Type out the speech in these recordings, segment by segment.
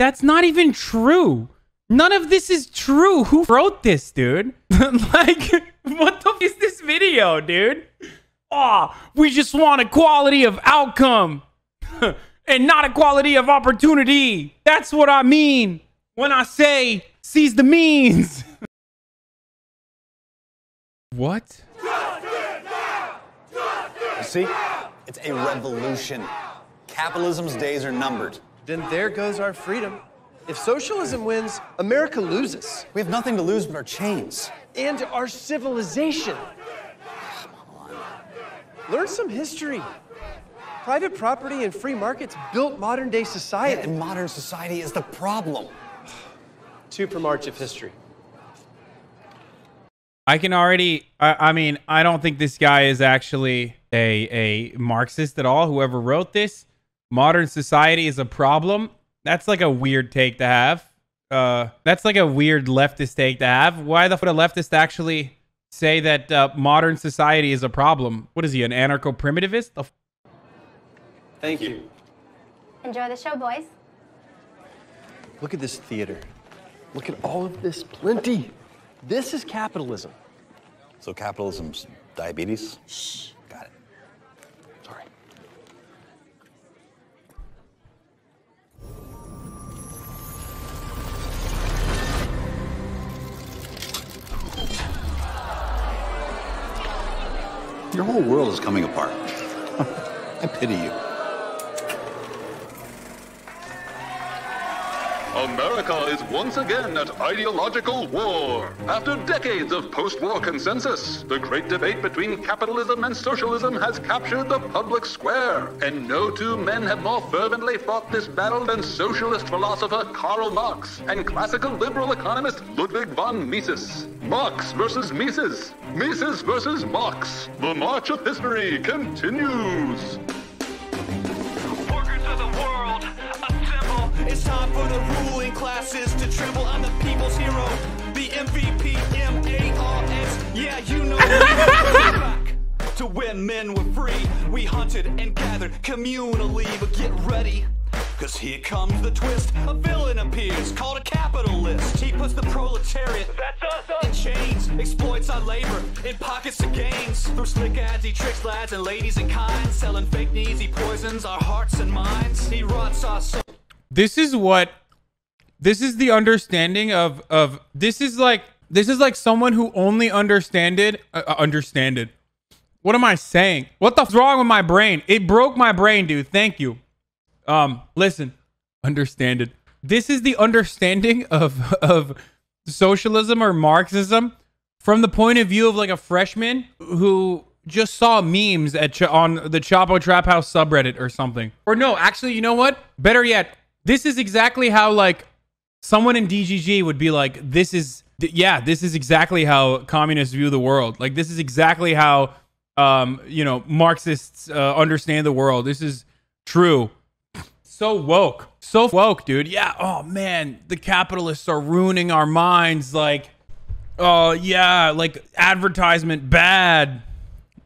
That's not even true. None of this is true. Who wrote this, dude? Like, what the f is this video, dude? Oh, we just want equality of outcome and not equality of opportunity. That's what I mean when I say seize the means. What? You see? It's a revolution. Capitalism's days are numbered. Then there goes our freedom. If socialism wins, America loses. We have nothing to lose but our chains. And our civilization. Learn some history. Private property and free markets built modern-day society. Yeah, and modern society is the problem. 2 per March of history. I can already, I mean, I don't think this guy is actually a Marxist at all. Whoever wrote this, modern society is a problem. That's like a weird take to have. That's like a weird leftist take to have. Why the fuck would a leftist actually say that modern society is a problem? What is he, an anarcho-primitivist? Thank you. Enjoy the show, boys. Look at this theater. Look at all of this plenty. This is capitalism. So capitalism's diabetes? Shh. Got it. Sorry. Your whole world is coming apart. I pity you. America is once again at ideological war. After decades of post-war consensus, the great debate between capitalism and socialism has captured the public square. And no two men have more fervently fought this battle than socialist philosopher Karl Marx and classical liberal economist Ludwig von Mises. Marx versus Mises. Mises versus Marx. The march of history continues. Workers of the world, assemble. It's time for the ruling classes to tremble. I'm the people's hero, the MVP, M-A-R-S. Yeah, you know back to when men were free. We hunted and gathered communally, but get ready. Cause here comes the twist. A villain appears called a capitalist. He puts the proletariat, that's us, in chains. Exploits our labor in pockets of gains. Through slick ads he tricks lads and ladies in kind. Selling fake needs, he poisons our hearts and minds. He rots our soul. This is the understanding of this is like someone who only understood. What am I saying? What the fuck's wrong with my brain? It broke my brain, dude. Thank you. Listen, understand it. This is the understanding of socialism or Marxism from the point of view of like a freshman who just saw memes on the Chapo Trap House subreddit or something. Or no, actually, you know what? Better yet, this is exactly how like someone in DGG would be like, this is exactly how communists view the world. Like, this is exactly how, Marxists understand the world. This is true. So woke, dude. Yeah. Oh man, the capitalists are ruining our minds. Like, oh yeah, like advertisement bad.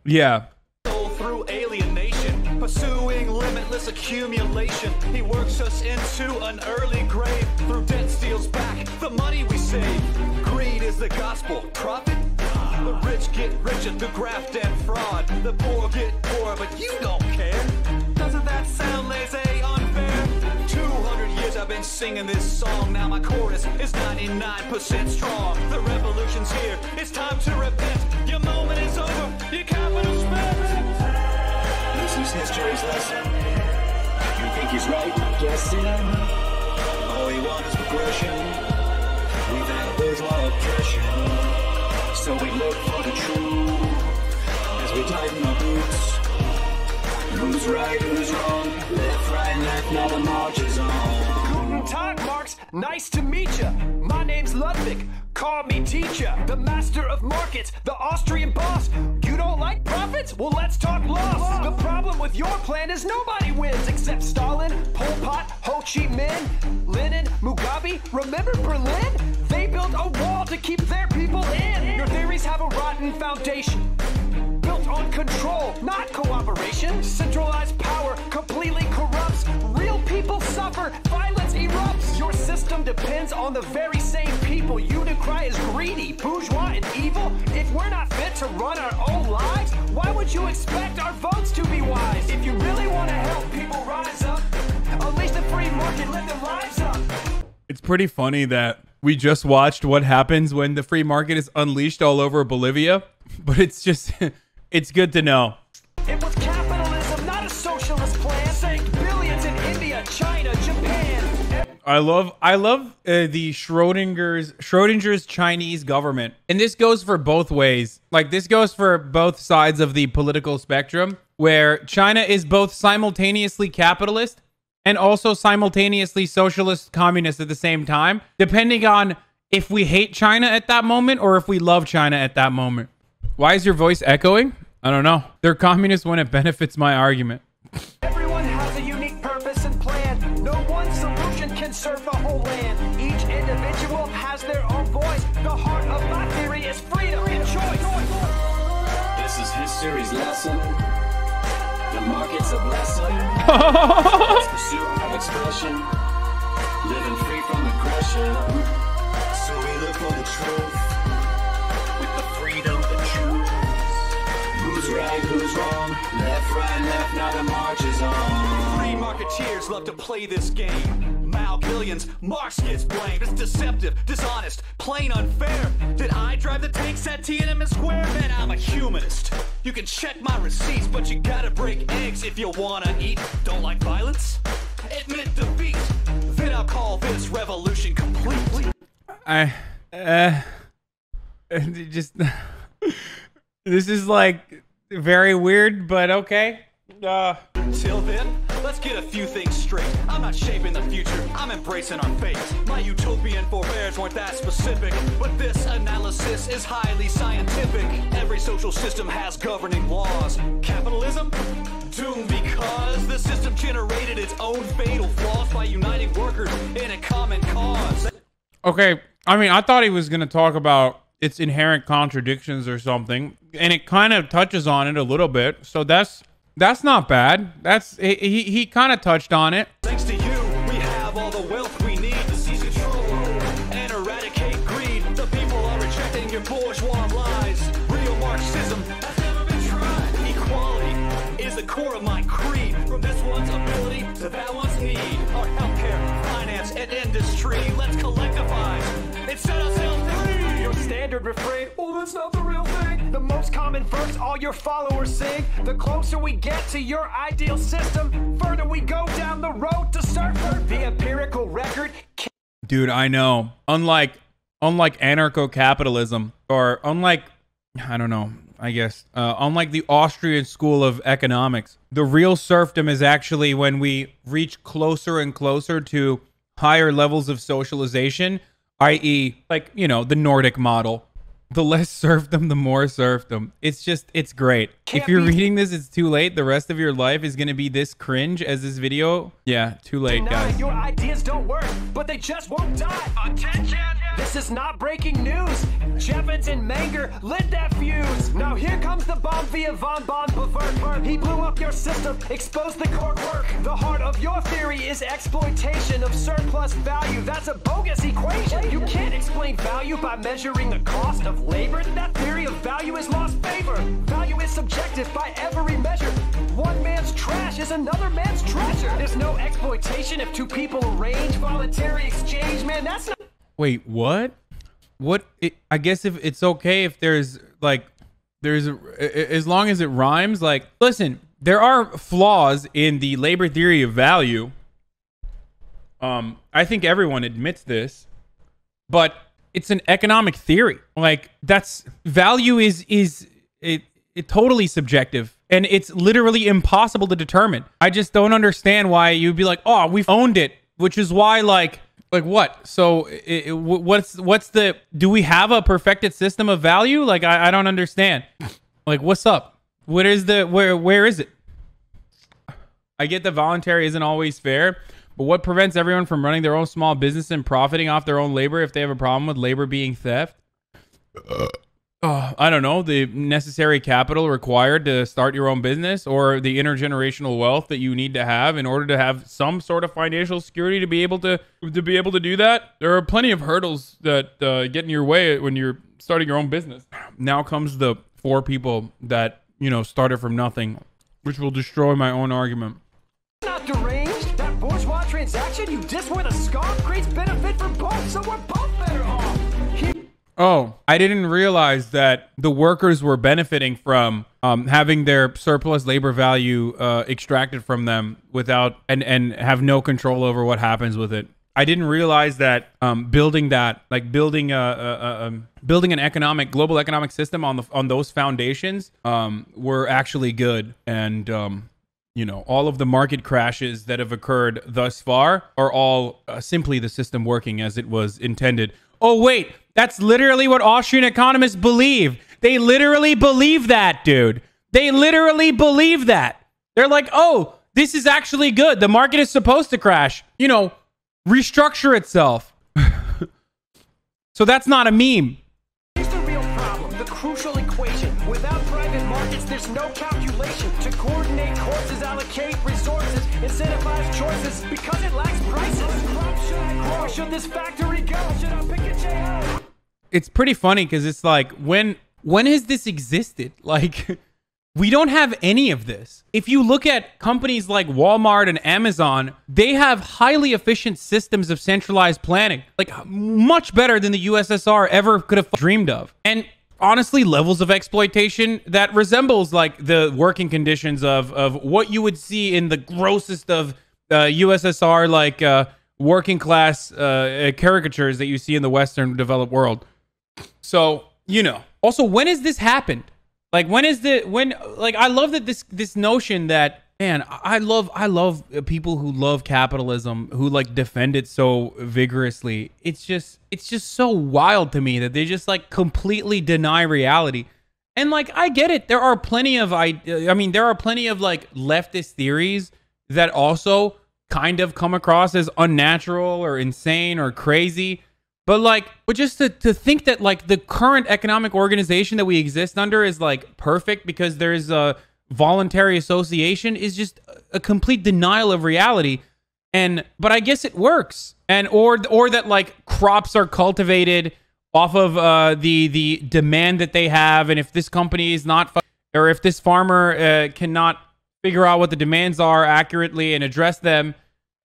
Yeah. Through alienation, pursuing limitless accumulation. He works us into an early grave. Through debt steals back the money we save. Greed is the gospel. Profit. The rich get richer through graft and fraud. The poor get poorer, but you don't care. Doesn't that sound lazy, unfair? 200 years I've been singing this song. Now my chorus is 99% strong. The revolution's here. It's time to repent. Your moment is over. Your capital spent. This is history's lesson. You think he's right? Guessing. All he wants is progression. We've had bourgeois oppression. So we look for the truth as we tighten our boots. Who's right, who's wrong? Left, right, left, now the march is on. Guten Tag, Marx. Nice to meet ya. My name's Ludwig. Call me teacher. The master of markets, the Austrian boss. You don't like profits? Well, let's talk loss. The problem with your plan is nobody wins except Stalin, Pol Pot, Ho Chi Minh, Lenin, Mugabe. Remember Berlin? They built a wall to keep their people in. Your theories have a rotten foundation. Built on control, not cooperation. Centralized power completely corrupts. Real people suffer. Violence erupts. Your system depends on the very same people you decry as greedy, bourgeois, and evil. If we're not fit to run our own lives, why would you expect our votes to be wise? If you really want to help people rise up, unleash the free market, let their lives up. It's pretty funny that we just watched what happens when the free market is unleashed all over Bolivia, but it's just, it's good to know. It was capitalism, not a socialist plan. Saved billions in India, China, Japan. I love the Schrodinger's Chinese government. And this goes for both ways. Like, this goes for both sides of the political spectrum, where China is both simultaneously capitalist and also simultaneously socialist communist at the same time, depending on if we hate China at that moment or if we love China at that moment. Why is your voice echoing? I don't know. They're communist when it benefits my argument. Everyone has a unique purpose and plan. No one solution can serve the whole land. Each individual has their own voice. The heart of my theory is freedom and choice. This is history's lesson. The market's a blessing. Let's pursue our expression. Living free from aggression. So we look for the truth. With the freedom to choose. Who's right, who's wrong? Left, right, left, now the march is on. Free marketeers love to play this game. Mal billions, Marx gets blamed. It's deceptive, dishonest, plain unfair. Did I drive the tanks at Tiananmen Square? Man, I'm a humanist. You can check my receipts, but you gotta break eggs if you wanna eat. Don't like violence? Admit defeat. Then I'll call this revolution complete. This is like very weird, but okay. Till then, let's get a few things straight. I'm not shaping the future, I'm embracing our fate. My utopian forebears weren't that specific, but this analysis is highly scientific. Every social system has governing laws. Capitalism? Doomed because the system generated its own fatal flaws by uniting workers in a common cause. Okay, I mean, I thought he was going to talk about its inherent contradictions or something, and it kind of touches on it a little bit, so that's not bad. He kind of touched on it. Thanks to you, we have all the wealth we need to seize control and eradicate greed. The people are rejecting your bourgeois lies. Real Marxism has never been tried. Equality is the core of my creed. From this one's ability to that one's need. Our healthcare, finance, and industry. Let's collectivize and set ourselves free. Your standard refrain, oh, that's not the real thing. The most common verse all your followers sing. The closer we get to your ideal system, further we go down the road to surfer. The empirical record. Dude, I know. Unlike anarcho-capitalism, or unlike, I don't know, I guess, unlike the Austrian school of economics, the real serfdom is actually when we reach closer and closer to higher levels of socialization, i.e., like, you know, the Nordic model. The less serfdom, the more serfdom. It's great. If you're reading this, it's too late. The rest of your life is going to be this cringe as this video. Yeah, too late, guys. Your ideas don't work, but they just won't die. Attention! This is not breaking news. Jevons and Menger lit that fuse. Now here comes the bomb via von Bevert. He blew up your system, exposed the core work. The heart of your theory is exploitation of surplus value. That's a bogus equation. You can't explain value by measuring the cost of labor. That theory of value has lost favor. Value is subjective by every measure. One man's trash is another man's treasure. There's no exploitation if two people arrange voluntary exchange, man. That's not. Wait, what? I guess if it's okay if there's as long as it rhymes. Like, listen, there are flaws in the labor theory of value. I think everyone admits this, but it's an economic theory. Like, that's value is totally subjective, and it's literally impossible to determine. I just don't understand why you'd be like, oh, we've owned it, which is why like what? So what's the, do we have a perfected system of value? Like, I don't understand. Like, what's up? What is the, where is it? I get that voluntary isn't always fair, but what prevents everyone from running their own small business and profiting off their own labor if they have a problem with labor being theft? I don't know, the necessary capital required to start your own business, or the intergenerational wealth that you need to have in order to have some sort of financial security to be able to do that. There are plenty of hurdles that get in your way when you're starting your own business. Now comes the 4 people that, you know, started from nothing, which will destroy my own argument. Not deranged. That bourgeois transaction you diss with a scarf creates benefit for both, so we're both better off. Oh, I didn't realize that the workers were benefiting from having their surplus labor value extracted from them without and have no control over what happens with it. I didn't realize that building an economic global economic system on those foundations were actually good. And you know, all of the market crashes that have occurred thus far are all simply the system working as it was intended. Oh, wait, that's literally what Austrian economists believe. They literally believe that, dude. They literally believe that. They're like, oh, this is actually good. The market is supposed to crash, you know, restructure itself. So that's not a meme. Here's the real problem, the crucial equation. Without private markets, there's no calculation to coordinate courses, allocate resources, incentivize choices, because it lacks prices. Should I grow? Should this factory go? Should I pick a chair? It's pretty funny because it's like, when has this existed? Like, we don't have any of this. If you look at companies like Walmart and Amazon, they have highly efficient systems of centralized planning, like much better than the USSR ever could have dreamed of. And honestly, levels of exploitation that resembles like the working conditions of what you would see in the grossest of USSR, like working class caricatures that you see in the Western developed world. So, you know, also, when has this happened? Like, I love that this notion that, man, I love people who love capitalism, who like defend it so vigorously. It's just so wild to me that they just like completely deny reality. And like, I get it. There are plenty of like leftist theories that also kind of come across as unnatural or insane or crazy. But just to think that like the current economic organization that we exist under is like perfect because there's a voluntary association is just a complete denial of reality. But I guess it works. And or that like crops are cultivated off of the demand that they have, and if this company is not, or if this farmer cannot figure out what the demands are accurately and address them,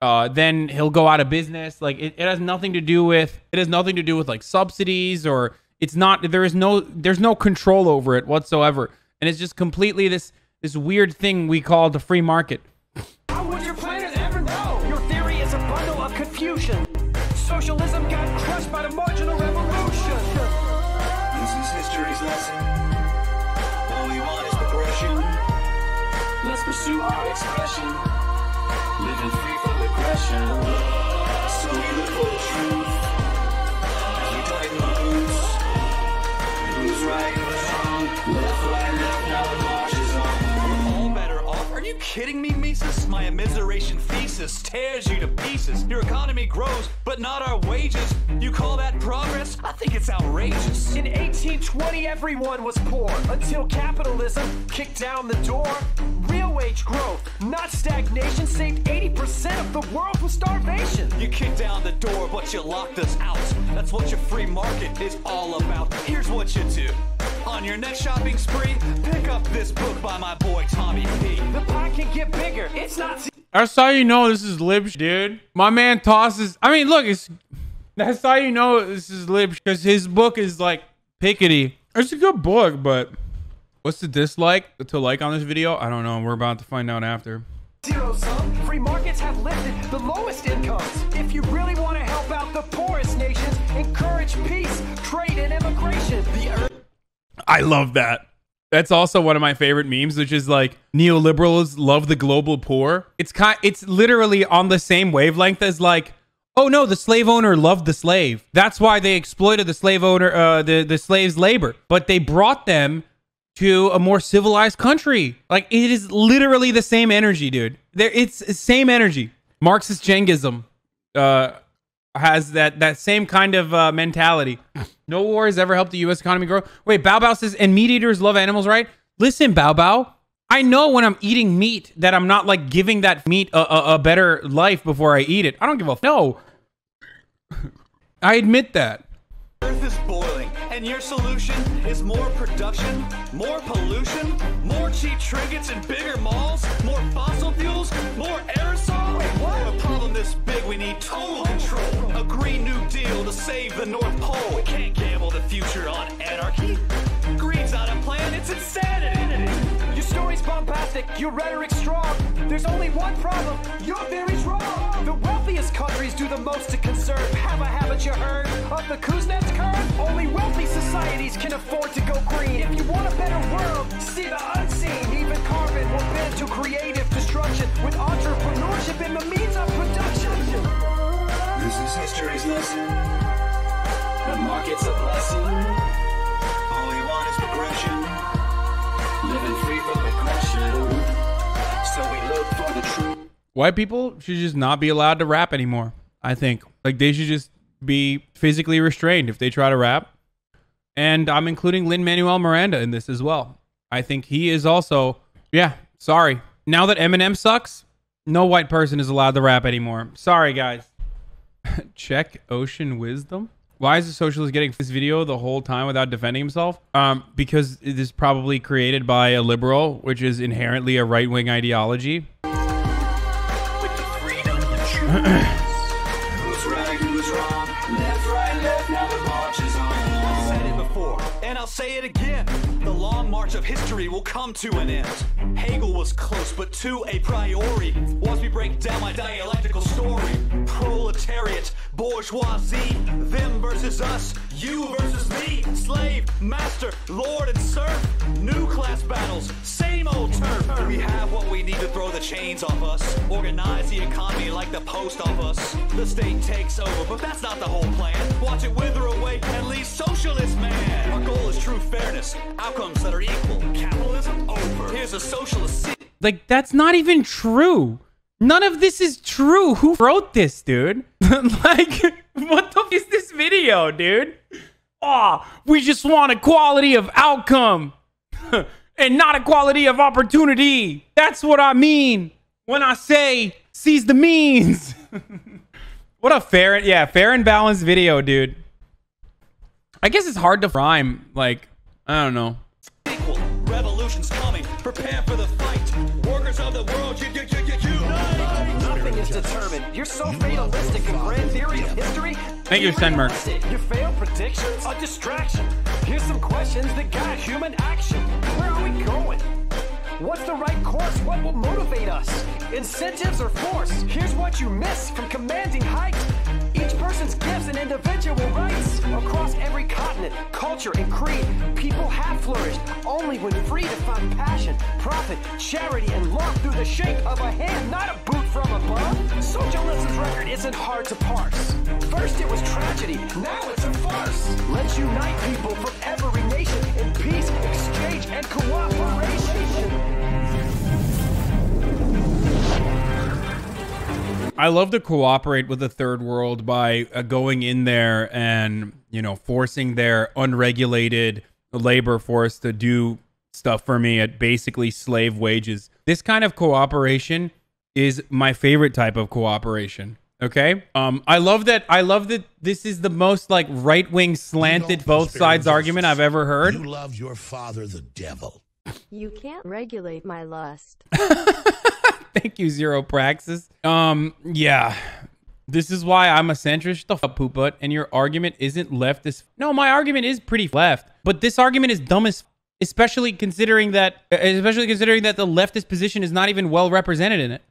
then he'll go out of business. Like it has nothing to do with like subsidies, or there's no control over it whatsoever, and it's just completely this weird thing we call the free market. How would your planet ever know? Your theory is a bundle of confusion. Socialism got crushed by the marginal revolution. This is history's lesson. All we want is progression. Let's pursue our expression. Living free from aggression. So we look for the truth. As we tighten the boots. Who's right, who's wrong? Left, right, now the march is on. We're all better off. Are you kidding me, Mises? My immiseration thesis tears you to pieces. Your economy grows, but not our wages. You call that progress? I think it's outrageous. In 1820, everyone was poor until capitalism kicked down the door. Real wage growth, not stagnation, saved 80% of the world from starvation. You kicked down the door, but you locked us out. That's what your free market is all about. Here's what you do. On your next shopping spree, pick up this book by my boy Tommy P. The pie can get bigger. It's not... That's how you know this is lib, dude. My man tosses. I mean, look, that's how you know this is lib, because his book is like pickety. It's a good book, but what's the dislike to like on this video? I don't know. We're about to find out after. Zero sum. Free markets have lifted the lowest incomes. If you really want to help out the poorest nations, encourage peace, trade, and immigration. I love that. That's also one of my favorite memes, which is like neoliberals love the global poor. It's literally on the same wavelength as like, oh no, the slave owner loved the slave. That's why they exploited the slave owner, the slave's labor. But they brought them to a more civilized country. Like, it is literally the same energy, dude. It's the same energy. Marxist Jengism. has that same kind of mentality. No war has ever helped the U.S. economy grow. Wait, Bao Bao says, and meat eaters love animals, right? Listen, Bao Bao, I know when I'm eating meat that I'm not like giving that meat a better life before I eat it. I don't give a no. I admit that. Earth is boiling, and your solution is more production, more pollution, more cheap trinkets and bigger malls, more fossil fuels, more aerosol. Wait, what? For a problem this big, we need total control. A Green New Deal to save the North Pole. We can't gamble the future on anarchy. Greed's not a plan, it's insanity. Your story's bombastic, your rhetoric's strong. There's only one problem, your theory's wrong. The wealthiest countries do the most to conserve. Haven't you heard of the Kuznets curve? Only wealthy societies can afford to go green. If you want a better world, see the unseen. Even carbon will bend to creative destruction with entrepreneurship in the means of production. This is history's lesson. The market's a blessing. All we want is progression. Living free from aggression. So we look for the truth. White people should just not be allowed to rap anymore. I think like they should just be physically restrained if they try to rap. And I'm including Lin-Manuel Miranda in this as well. I think he is also, yeah, sorry. Now that Eminem sucks, no white person is allowed to rap anymore. Sorry, guys. Check Ocean Wisdom. Why is the socialist getting this video the whole time without defending himself? Because it is probably created by a liberal, which is inherently a right-wing ideology. With the freedom and truth. Who's right, who's wrong? Left, right, left, now the march is on. I've said it before, and I'll say it again. The long march of history will come to an end. Hegel was close, but to a priori. Once we break down my dialectical story, proletariat, bourgeoisie, them versus us, you versus me, slave, master, lord, and serf, new class battles, same old turf. We have what we need to throw the chains off us, organize the economy like the post office. The state takes over, but that's not the whole plan. Watch it wither away and leave socialist man. Our goal is true fairness, outcomes that are equal. Capitalism over. Here's a socialist. Like, that's not even true. None of this is true. Who wrote this, dude? Like, what the f is this video, dude? Oh, we just want equality of outcome and not equality of opportunity. That's what I mean when I say seize the means. What a fair and balanced video, dude. I guess it's hard to rhyme. Like, I don't know. Equal. Revolution's coming. Prepare for the fight. Workers of the world, unite. Nothing is determined. You're so fatalistic in grand theory of history. Thank you, Stenmark. Your failed predictions? A distraction. Here's some questions that guide human action. Where are we going? What's the right course? What will motivate us? Incentives or force? Here's what you miss from commanding height. Each person's gifts and individual rights. Across every continent, culture, and creed, people have flourished only when free to find passion, profit, charity, and love through the shake of a hand, not a boot from above. Socialism's record isn't hard to parse. First it was tragedy, now it's a farce. Let's unite people from every nation in peace, exchange, and cooperation. I love to cooperate with the third world by going in there and, you know, forcing their unregulated labor force to do stuff for me at basically slave wages. This kind of cooperation is my favorite type of cooperation. Okay. I love that this is the most like right-wing slanted both sides argument I've ever heard. You love your father, the devil. You can't regulate my lust. Thank you, Zero Praxis. Yeah. This is why I'm a centrist, the fuck pooput, and your argument isn't leftist. No, my argument is pretty left, but this argument is dumb as especially considering that the leftist position is not even well represented in it.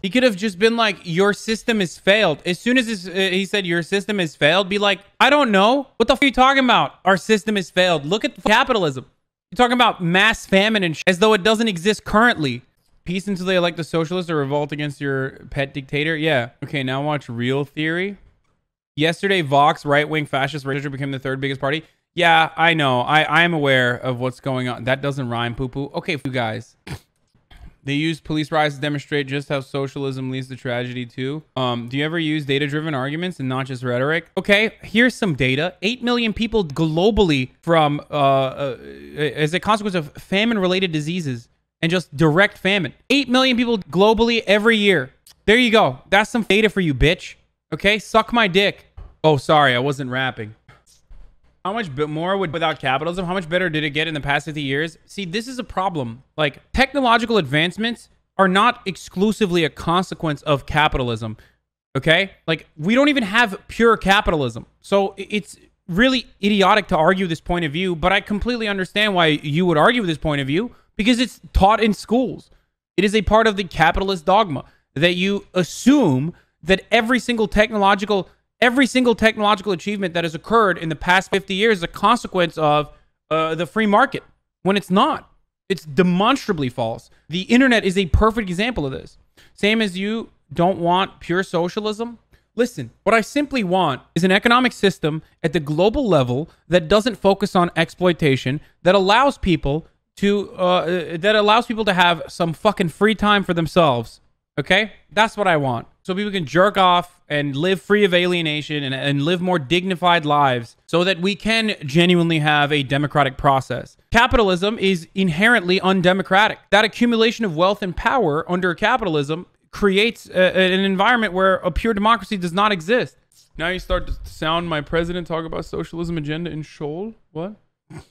He could have just been like, your system has failed. As soon as he said your system has failed, be like, I don't know. What the f are you talking about? Our system has failed. Look at capitalism. You're talking about mass famine and as though it doesn't exist currently. Peace until they elect the socialist or revolt against your pet dictator. Yeah. Okay, now watch Real Theory. Yesterday, Vox, right-wing fascist register became the third biggest party. Yeah, I know. I am aware of what's going on. That doesn't rhyme, poo-poo. Okay, you guys. They use police riots to demonstrate just how socialism leads to tragedy too. Do you ever use data-driven arguments and not just rhetoric? Okay, here's some data. 8 million people globally from as a consequence of famine-related diseases and just direct famine. 8 million people globally every year. There you go. That's some data for you, bitch. Okay, suck my dick. Oh, sorry, I wasn't rapping. How much more without capitalism? How much better did it get in the past 50 years? See, this is a problem. Like, technological advancements are not exclusively a consequence of capitalism. Okay? Like, we don't even have pure capitalism. So it's really idiotic to argue this point of view, but I completely understand why you would argue this point of view, because it's taught in schools. It is a part of the capitalist dogma that you assume that every single technological achievement that has occurred in the past 50 years is a consequence of the free market, when it's not. It's demonstrably false. The internet is a perfect example of this. Same as you don't want pure socialism. Listen, what I simply want is an economic system at the global level that doesn't focus on exploitation, that allows people to have some fucking free time for themselves. Okay? That's what I want. So people can jerk off and live free of alienation and live more dignified lives so that we can genuinely have a democratic process. Capitalism is inherently undemocratic. That accumulation of wealth and power under capitalism creates an environment where a pure democracy does not exist. Now you start to sound my president talk about socialism agenda in Shoal? What?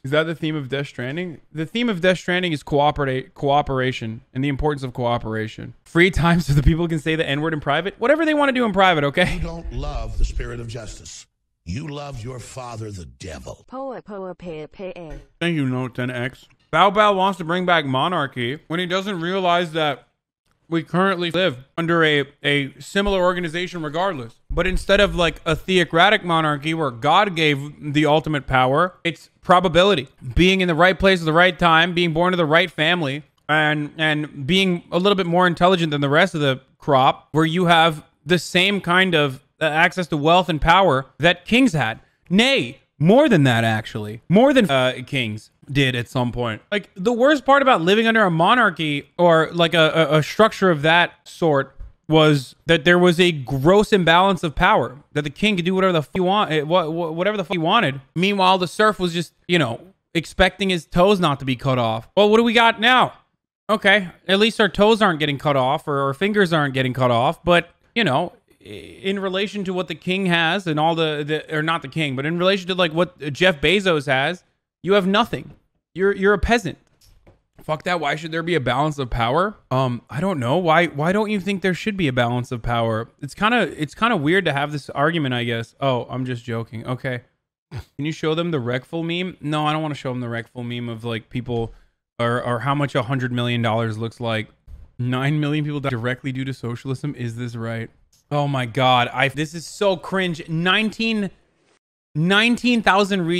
Is that the theme of Death Stranding? The theme of Death Stranding is cooperation and the importance of cooperation. Free time so the people can say the N-word in private. Whatever they want to do in private, okay? You don't love the spirit of justice. You love your father, the devil. Poa poa pea pea. Thank you, Note 10X. Bao Bao wants to bring back monarchy when he doesn't realize that we currently live under a similar organization regardless. But instead of like a theocratic monarchy where God gave the ultimate power, it's probability. Being in the right place at the right time, being born to the right family, and being a little bit more intelligent than the rest of the crop, where you have the same kind of access to wealth and power that kings had. Nay, more than that, actually. More than kings did at some point. Like, the worst part about living under a monarchy or like a structure of that sort was that there was a gross imbalance of power, that the king could do whatever the whatever the fuck he wanted. Meanwhile, the serf was just, you know, expecting his toes not to be cut off. Well, what do we got now? Okay, at least our toes aren't getting cut off, or our fingers aren't getting cut off, but, you know, in relation to what the king has and all or not the king, but in relation to like what Jeff Bezos has, you have nothing. You're a peasant. Fuck that. Why should there be a balance of power? I don't know. Why don't you think there should be a balance of power? It's kind of weird to have this argument, I guess. Oh, I'm just joking. Okay. Can you show them the Wreckful meme? No, I don't want to show them the Wreckful meme of like people or how much $100 million looks like. 9 million people died directly due to socialism. Is this right? Oh my God. This is so cringe. 19,000 retweets